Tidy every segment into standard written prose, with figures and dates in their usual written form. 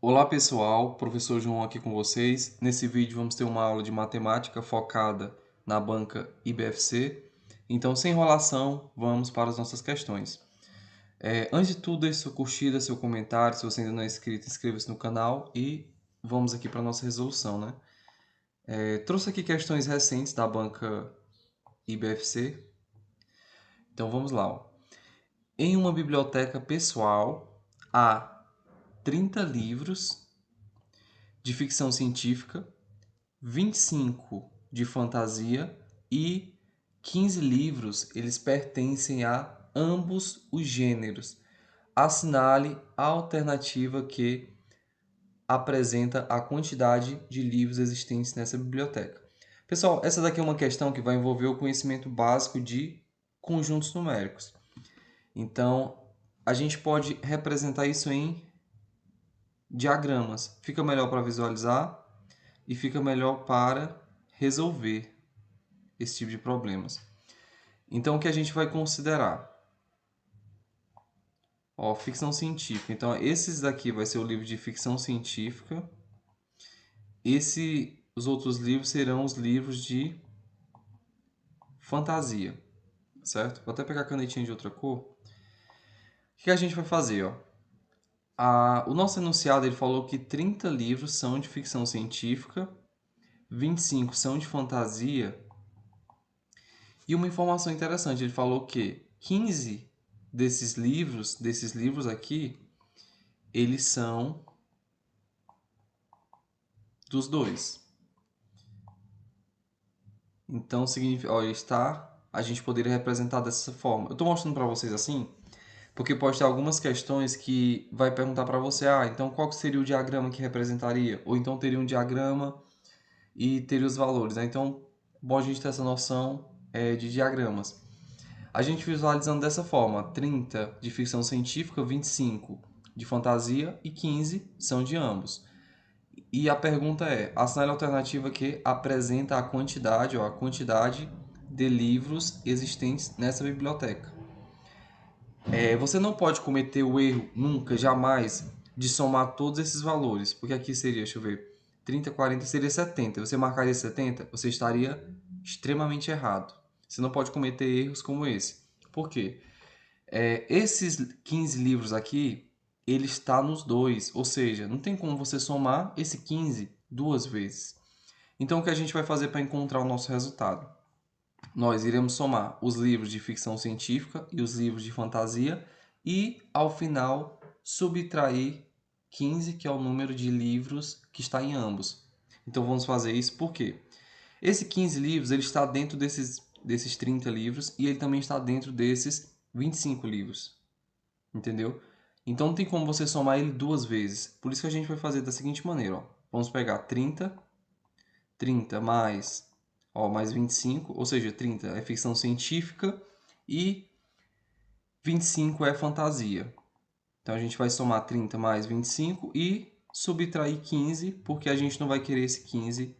Olá pessoal, professor João aqui com vocês. Nesse vídeo vamos ter uma aula de matemática focada na banca IBFC. Então, sem enrolação, vamos para as nossas questões. Antes de tudo, deixe sua curtida, seu comentário. Se você ainda não é inscrito, inscreva-se no canal e vamos aqui para a nossa resolução, né? Trouxe aqui questões recentes da banca IBFC. Então, vamos lá. Ó. Em uma biblioteca pessoal, há 30 livros de ficção científica, 25 de fantasia e 15 livros, eles pertencem a ambos os gêneros. Assinale a alternativa que apresenta a quantidade de livros existentes nessa biblioteca. Pessoal, essa daqui é uma questão que vai envolver o conhecimento básico de conjuntos numéricos. Então, a gente pode representar isso em diagramas. Fica melhor para visualizar e fica melhor para resolver esse tipo de problemas. Então, o que a gente vai considerar? Ó, ficção científica. Então, esses daqui vai ser o livro de ficção científica. Os outros livros serão os livros de fantasia, certo? Vou até pegar a canetinha de outra cor. O que a gente vai fazer, ó? O nosso enunciado ele falou que 30 livros são de ficção científica, 25 são de fantasia. E uma informação interessante, ele falou que 15 desses livros aqui, eles são dos dois. Então, significa, ó, a gente poderia representar dessa forma. Eu estou mostrando para vocês assim, porque pode ter algumas questões que vai perguntar para você, então qual seria o diagrama que representaria? Ou então teria um diagrama e teria os valores, né? Então, bom a gente ter essa noção de diagramas. A gente visualizando dessa forma, 30 de ficção científica, 25 de fantasia e 15 são de ambos. E a pergunta é, assinale a alternativa que apresenta a quantidade de livros existentes nessa biblioteca. Você não pode cometer o erro nunca, jamais, de somar todos esses valores, porque aqui seria, deixa eu ver, 30, 40 seria 70. Você marcaria 70, você estaria extremamente errado. Você não pode cometer erros como esse. Por quê? Esses 15 livros aqui, ele está nos dois, ou seja, não tem como você somar esse 15 duas vezes. Então, o que a gente vai fazer para encontrar o nosso resultado? Nós iremos somar os livros de ficção científica e os livros de fantasia e, ao final, subtrair 15, que é o número de livros que está em ambos. Então, vamos fazer isso por quê? Esse 15 livros ele está dentro desses 30 livros e ele também está dentro desses 25 livros. Entendeu? Então, não tem como você somar ele duas vezes. Por isso que a gente vai fazer da seguinte maneira. Ó. Vamos pegar 30 mais... mais 25, ou seja, 30 é ficção científica e 25 é fantasia. Então, a gente vai somar 30 mais 25 e subtrair 15, porque a gente não vai querer esse 15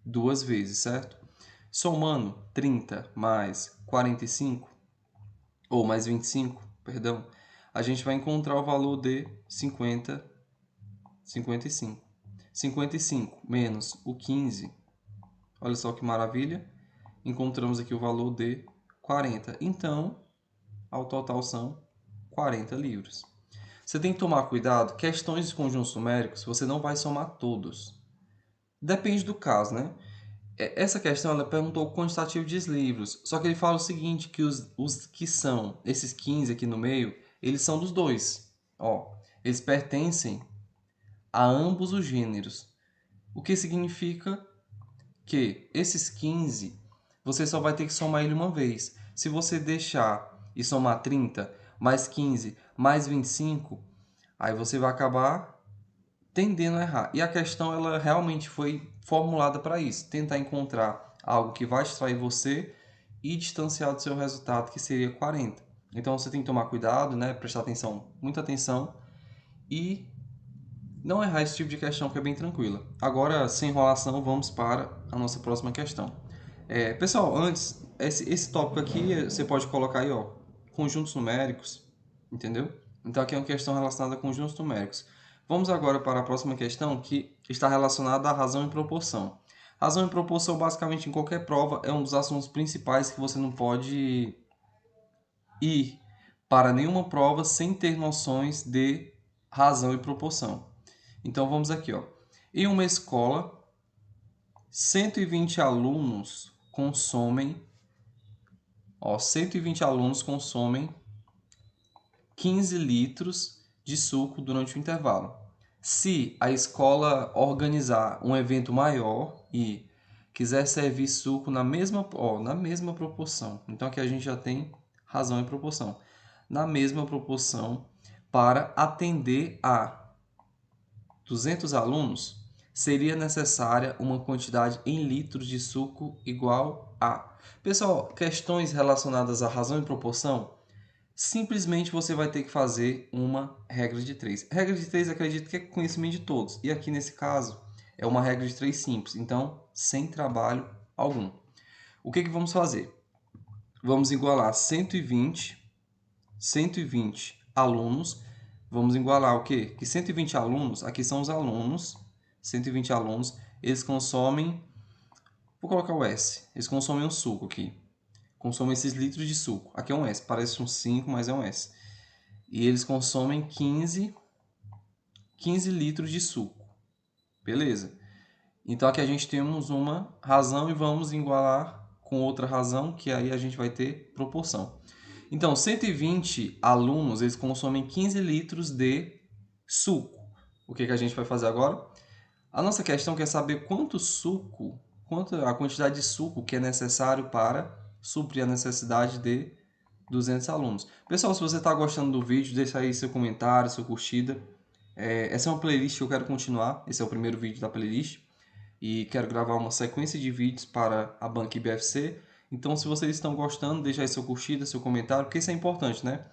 duas vezes, certo? Somando 30 mais 45, ou mais 25, perdão, a gente vai encontrar o valor de 55. 55 menos o 15, olha só que maravilha, encontramos aqui o valor de 40. Então, ao total são 40 livros. Você tem que tomar cuidado, questões de conjuntos numéricos, você não vai somar todos. Depende do caso, né? Essa questão, ela perguntou o quantitativo de livros, só que ele fala o seguinte, que os que são, esses 15 aqui no meio, eles são dos dois. Ó, eles pertencem a ambos os gêneros. O que significa que esses 15, você só vai ter que somar ele uma vez. Se você deixar e somar 30, mais 15, mais 25, aí você vai acabar tendendo a errar. E a questão, ela realmente foi formulada para isso. Tentar encontrar algo que vai distrair você e distanciar do seu resultado, que seria 40. Então, você tem que tomar cuidado, né? Prestar atenção, muita atenção. E não errar esse tipo de questão que é bem tranquila. Agora, sem enrolação, vamos para a nossa próxima questão. Pessoal, antes, esse tópico aqui você pode colocar aí, ó, conjuntos numéricos, entendeu? Então aqui é uma questão relacionada a conjuntos numéricos. Vamos agora para a próxima questão, que está relacionada à razão e proporção. Razão e proporção, basicamente, em qualquer prova, é um dos assuntos principais que você não pode ir para nenhuma prova sem ter noções de razão e proporção. Então vamos aqui, ó. Em uma escola, 120 alunos consomem, 120 alunos consomem 15 litros de suco durante o intervalo. Se a escola organizar um evento maior e quiser servir suco na mesma proporção, então aqui a gente já tem razão e proporção, na mesma proporção para atender a 200 alunos, seria necessária uma quantidade em litros de suco igual a... Pessoal, questões relacionadas à razão e proporção, simplesmente você vai ter que fazer uma regra de 3. Regra de 3 acredito que é conhecimento de todos. E aqui nesse caso é uma regra de 3 simples, então sem trabalho algum. O que vamos fazer? Vamos igualar 120 alunos. Vamos igualar o quê? Que 120 alunos, aqui são os alunos, 120 alunos, eles consomem, vou colocar o S, eles consomem um suco aqui. Consomem esses litros de suco. Aqui é um S, parece um 5, mas é um S. E eles consomem 15 litros de suco. Beleza. Então aqui a gente temos uma razão e vamos igualar com outra razão, que aí a gente vai ter proporção. Então, 120 alunos, eles consomem 15 litros de suco. O que a gente vai fazer agora? A nossa questão quer saber quanto a quantidade de suco que é necessário para suprir a necessidade de 200 alunos. Pessoal, se você está gostando do vídeo, deixa aí seu comentário, sua curtida. Essa é uma playlist que eu quero continuar. Esse é o primeiro vídeo da playlist. E quero gravar uma sequência de vídeos para a banca IBFC. Então, se vocês estão gostando, deixa aí sua curtida, seu comentário, porque isso é importante, né?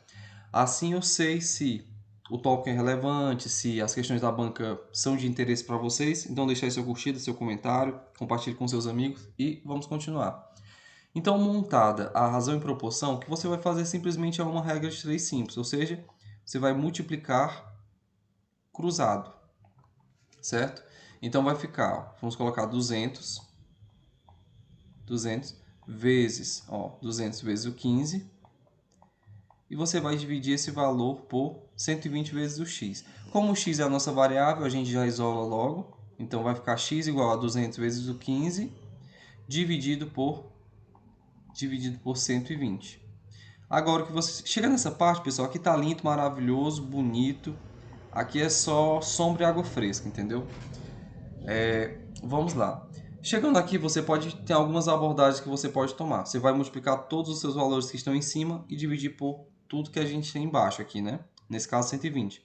Assim eu sei se o tópico é relevante, se as questões da banca são de interesse para vocês. Então, deixa aí sua curtida, seu comentário, compartilhe com seus amigos e vamos continuar. Então, montada a razão e proporção, o que você vai fazer simplesmente é uma regra de 3 simples, ou seja, você vai multiplicar cruzado, certo? Então, vai ficar, vamos colocar 200 vezes, 200 vezes o 15, e você vai dividir esse valor por 120 vezes o x. Como o x é a nossa variável, a gente já isola logo, então vai ficar x igual a 200 vezes o 15, dividido por 120. Agora que você chega nessa parte, pessoal, aqui tá lindo, maravilhoso, bonito. Aqui é só sombra e água fresca, entendeu? Vamos lá. Chegando aqui, você pode ter algumas abordagens que você pode tomar. Você vai multiplicar todos os seus valores que estão em cima e dividir por tudo que a gente tem embaixo aqui, né? Nesse caso, 120.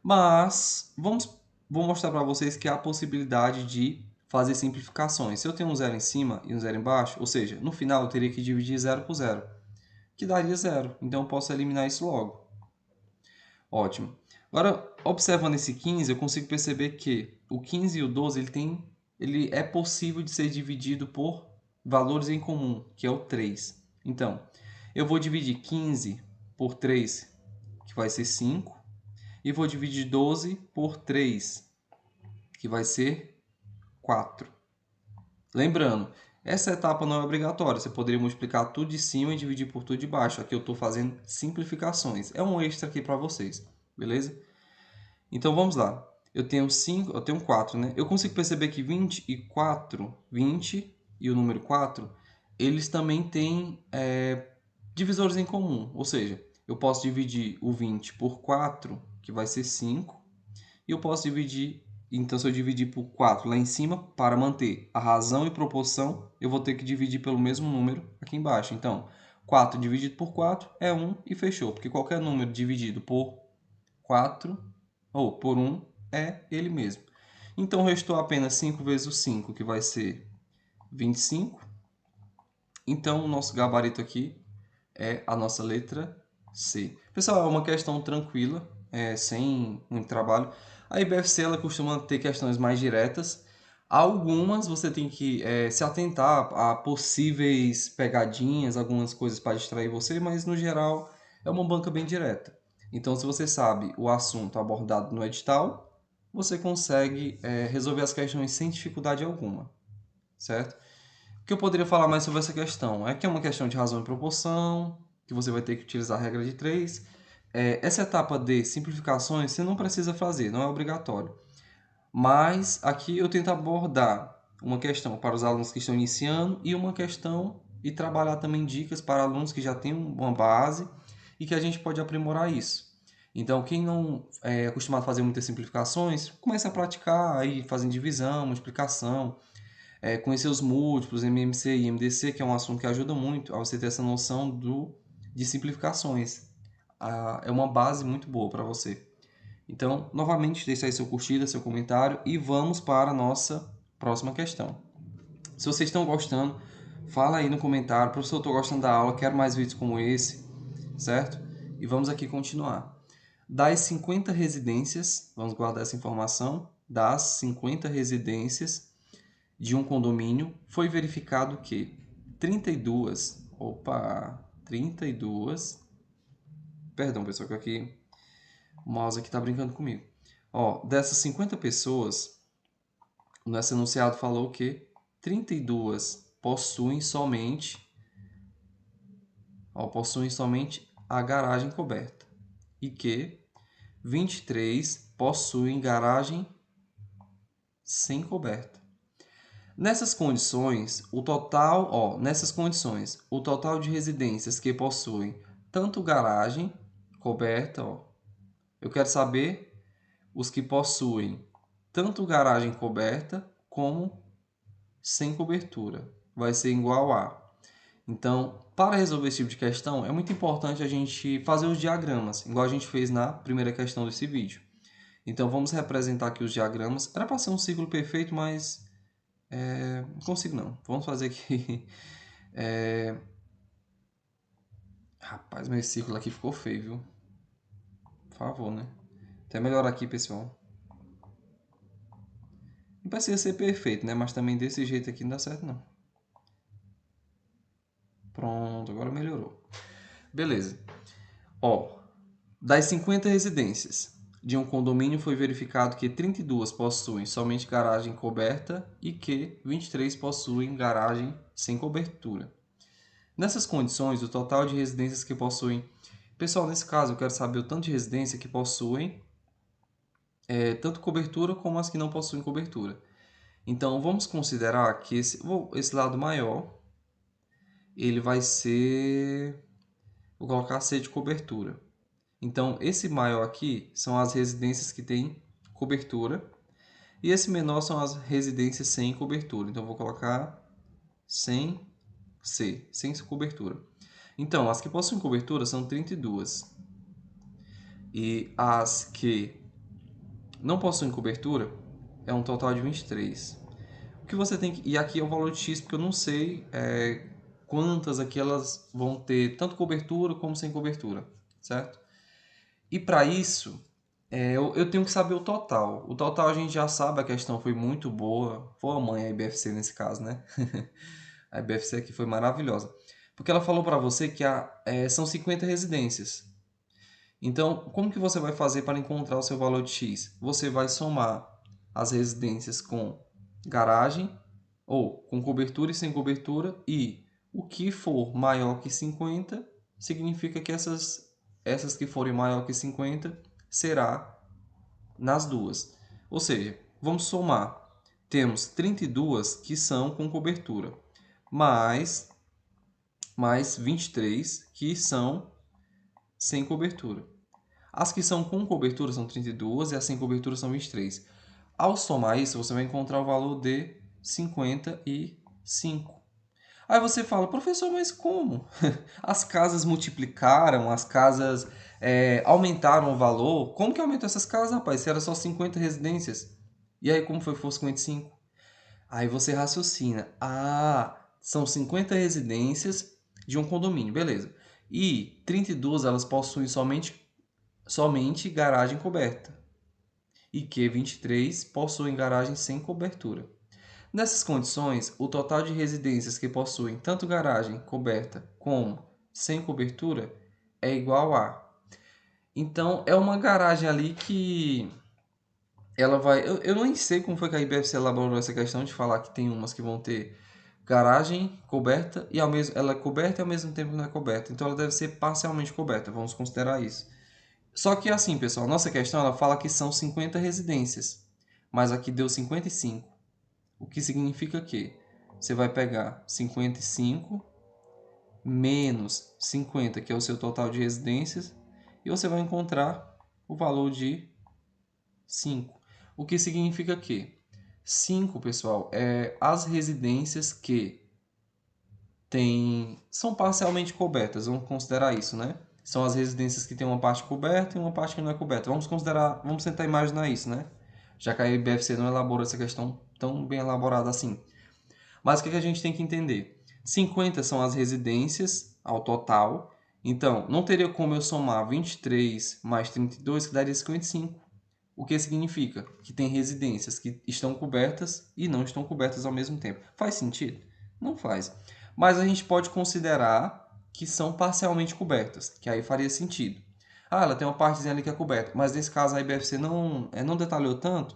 Mas vou mostrar para vocês que há a possibilidade de fazer simplificações. Se eu tenho um zero em cima e um zero embaixo, ou seja, no final eu teria que dividir zero por zero, que daria zero. Então eu posso eliminar isso logo. Ótimo. Agora, observando esse 15, eu consigo perceber que o 15 e o 12 ele é possível de ser dividido por valores em comum, que é o 3. Então, eu vou dividir 15 por 3, que vai ser 5, e vou dividir 12 por 3, que vai ser 4. Lembrando, essa etapa não é obrigatória, você poderia multiplicar tudo de cima e dividir por tudo de baixo. Aqui eu estou fazendo simplificações. É um extra aqui para vocês, beleza? Então vamos lá. Eu tenho 4, né? Eu consigo perceber que 20 e o número 4, eles também têm divisores em comum. Ou seja, eu posso dividir o 20 por 4, que vai ser 5. E eu posso dividir, então se eu dividir por 4 lá em cima, para manter a razão e proporção, eu vou ter que dividir pelo mesmo número aqui embaixo. Então, 4 dividido por 4 é 1 e fechou. Porque qualquer número dividido por 4 ou por 1 é ele mesmo. Então, restou apenas 5 vezes o 5, que vai ser 25. Então, o nosso gabarito aqui é a nossa letra C. Pessoal, é uma questão tranquila, sem muito trabalho. A IBFC ela costuma ter questões mais diretas. Algumas você tem que se atentar a possíveis pegadinhas, algumas coisas para distrair você, mas no geral é uma banca bem direta. Então, se você sabe o assunto abordado no edital, você consegue resolver as questões sem dificuldade alguma, certo? O que eu poderia falar mais sobre essa questão? É que é uma questão de razão e proporção, que você vai ter que utilizar a regra de 3. Essa etapa de simplificações você não precisa fazer, não é obrigatório. Mas aqui eu tento abordar uma questão para os alunos que estão iniciando e uma questão e trabalhar também dicas para alunos que já têm uma base e que a gente pode aprimorar isso. Então, quem não é acostumado a fazer muitas simplificações, comece a praticar aí, fazendo divisão, multiplicação, conhecer os múltiplos, MMC e MDC, que é um assunto que ajuda muito a você ter essa noção de simplificações. É uma base muito boa para você. Então, novamente, deixe aí seu curtida, seu comentário e vamos para a nossa próxima questão. Se vocês estão gostando, fala aí no comentário, professor, eu estou gostando da aula, quero mais vídeos como esse, certo? E vamos aqui continuar. Das 50 residências, vamos guardar essa informação, das 50 residências de um condomínio, foi verificado que 32, perdão pessoal, que aqui o mouse aqui está brincando comigo. Ó, dessas 50 pessoas, nesse enunciado falou que 32 possuem somente a garagem coberta e que 23 possuem garagem sem coberta. Nessas condições, o total de residências que possuem tanto garagem coberta, eu quero saber os que possuem tanto garagem coberta como sem cobertura. Vai ser igual a. Então, para resolver esse tipo de questão, é muito importante a gente fazer os diagramas, igual a gente fez na primeira questão desse vídeo. Então, vamos representar aqui os diagramas. Era para ser um círculo perfeito, mas não consigo não. Vamos fazer aqui. Rapaz, meu círculo aqui ficou feio, viu? Por favor, né? Até melhorar aqui, pessoal. Não precisa ser perfeito, né? Mas também desse jeito aqui não dá certo, não. Pronto, agora melhorou. Beleza. Ó, das 50 residências de um condomínio foi verificado que 32 possuem somente garagem coberta e que 23 possuem garagem sem cobertura. Nessas condições, o total de residências que possuem... Pessoal, nesse caso eu quero saber o tanto de residência que possuem tanto cobertura como as que não possuem cobertura. Então, vamos considerar que esse lado maior, ele vai ser... Vou colocar C de cobertura. Então, esse maior aqui são as residências que têm cobertura. E esse menor são as residências sem cobertura. Então, vou colocar sem C, sem cobertura. Então, as que possuem cobertura são 32. E as que não possuem cobertura é um total de 23. O que você tem que... E aqui é o valor de X, porque eu não sei quantas aqui elas vão ter tanto cobertura como sem cobertura, certo? E para isso, eu tenho que saber o total. O total a gente já sabe, a questão foi muito boa. Foi a mãe, a IBFC nesse caso, né? A IBFC aqui foi maravilhosa. Porque ela falou para você que são 50 residências. Então, como que você vai fazer para encontrar o seu valor de X? Você vai somar as residências com garagem, ou com cobertura e sem cobertura, e o que for maior que 50 significa que essas que forem maior que 50 será nas duas. Ou seja, vamos somar. Temos 32 que são com cobertura, mais 23 que são sem cobertura. As que são com cobertura são 32 e as sem cobertura são 23. Ao somar isso, você vai encontrar o valor de 55. Aí você fala, professor, mas como? As casas multiplicaram, as casas aumentaram o valor. Como que aumentou essas casas, rapaz? Se era só 50 residências. E aí, como foi que foi 55? Aí você raciocina. Ah, são 50 residências de um condomínio, beleza. E 32 elas possuem somente garagem coberta. e que 23 possuem garagem sem cobertura. Nessas condições, o total de residências que possuem tanto garagem coberta como sem cobertura é igual a. Então, é uma garagem ali que ela vai. Eu nem sei como foi que a IBFC elaborou essa questão de falar que tem umas que vão ter garagem coberta e ela é coberta e ao mesmo tempo não é coberta. Então, ela deve ser parcialmente coberta. Vamos considerar isso. Só que assim, pessoal, nossa questão ela fala que são 50 residências, mas aqui deu 55. O que significa que você vai pegar 55 menos 50, que é o seu total de residências, e você vai encontrar o valor de 5. O que significa que 5, pessoal, é as residências que são parcialmente cobertas. Vamos considerar isso, né? São as residências que têm uma parte coberta e uma parte que não é coberta. Vamos tentar imaginar isso, né? Já que a IBFC não elaborou essa questão tão bem elaborada assim. Mas o que a gente tem que entender? 50 são as residências ao total. Então, não teria como eu somar 23 mais 32, que daria 55. O que significa? Que tem residências que estão cobertas e não estão cobertas ao mesmo tempo. Faz sentido? Não faz. Mas a gente pode considerar que são parcialmente cobertas, que aí faria sentido. Ah, ela tem uma partezinha ali que é coberta, mas nesse caso a IBFC não detalhou tanto,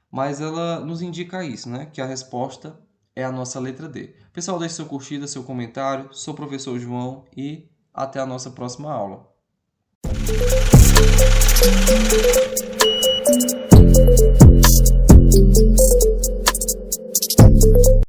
mas ela nos indica isso, né? Que a resposta é a nossa letra D. Pessoal, deixe seu curtida, seu comentário. Sou o professor João e até a nossa próxima aula.